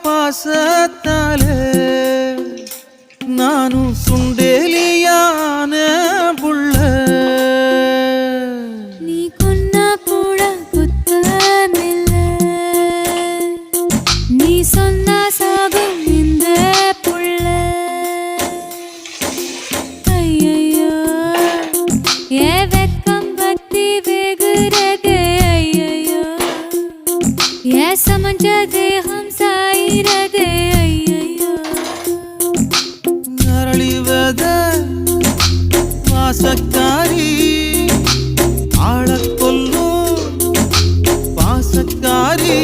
பாசத்தாலே நானும் சுண்டேலியான புள்ள நீ கொன்னா கூட குத்தமில்ல நீ சொன்னா சாகும் இந்த புள்ள ஐயையோ ஏ வெக்கம் பத்தி வெகுரதே ஐயையோ ஏ சமஞ்ச தேகம் சாயிரதே ஐயையோ நரளிவத வாசக்காரி ஆளக் கொல்லும் பாசக்காரி